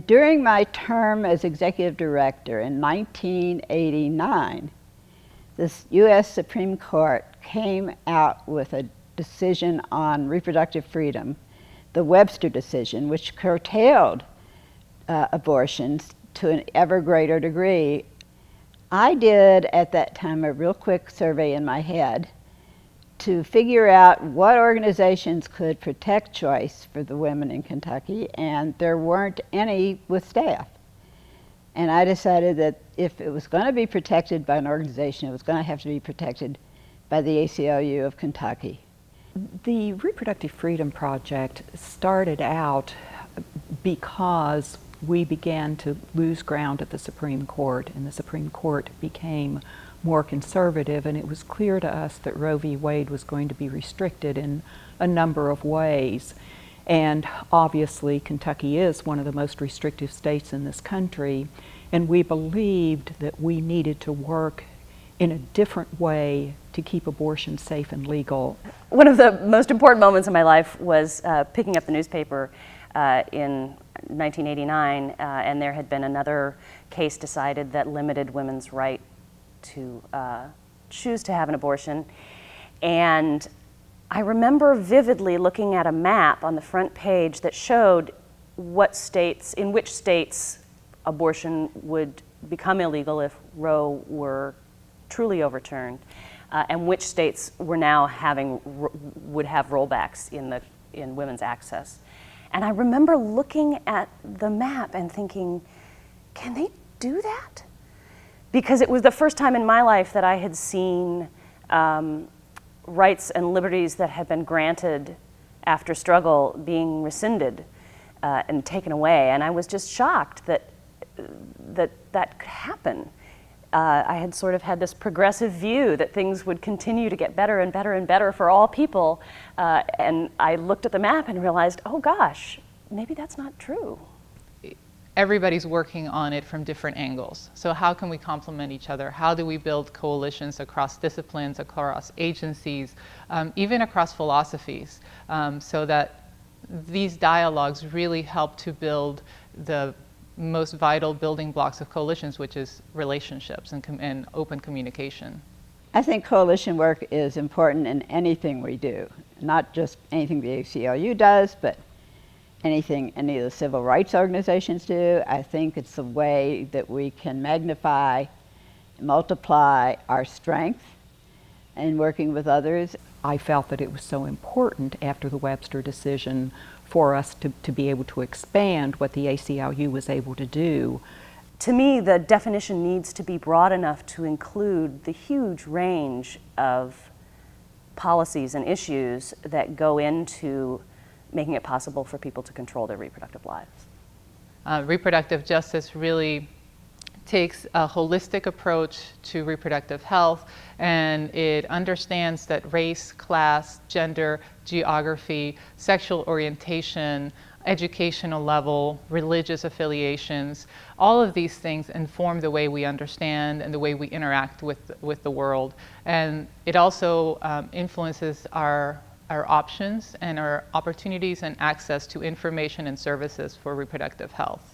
During my term as executive director in 1989, the U.S. Supreme Court came out with a decision on reproductive freedom, the Webster Decision, which curtailed abortions to an ever greater degree. I did at that time a real quick survey in my head to figure out what organizations could protect choice for the women in Kentucky, and there weren't any with staff. And I decided that if it was going to be protected by an organization, it was going to have to be protected by the ACLU of Kentucky. The Reproductive Freedom Project started out because we began to lose ground at the Supreme Court, and the Supreme Court became more conservative, and it was clear to us that Roe v. Wade was going to be restricted in a number of ways. And obviously Kentucky is one of the most restrictive states in this country, and we believed that we needed to work in a different way to keep abortion safe and legal. One of the most important moments in my life was picking up the newspaper in 1989, and there had been another case decided that limited women's right to choose to have an abortion. And I remember vividly looking at a map on the front page that showed in which states abortion would become illegal if Roe were truly overturned, and which states were now would have rollbacks in women's access. And I remember looking at the map and thinking, can they do that? Because it was the first time in my life that I had seen rights and liberties that had been granted after struggle being rescinded and taken away. And I was just shocked that could happen. I had sort of had this progressive view that things would continue to get better and better and better for all people. And I looked at the map and realized, oh gosh, maybe that's not true. Everybody's working on it from different angles. So how can we complement each other? How do we build coalitions across disciplines, across agencies, even across philosophies, so that these dialogues really help to build the most vital building blocks of coalitions, which is relationships and open communication. I think coalition work is important in anything we do, not just anything the ACLU does, but anything any of the civil rights organizations do. I think it's the way that we can magnify, multiply our strength in working with others. I felt that it was so important after the Webster decision for us to be able to expand what the ACLU was able to do. To me, the definition needs to be broad enough to include the huge range of policies and issues that go into making it possible for people to control their reproductive lives. Reproductive justice really takes a holistic approach to reproductive health, and it understands that race, class, gender, geography, sexual orientation, educational level, religious affiliations, all of these things inform the way we understand and the way we interact with the world. And it also influences our options and our opportunities and access to information and services for reproductive health.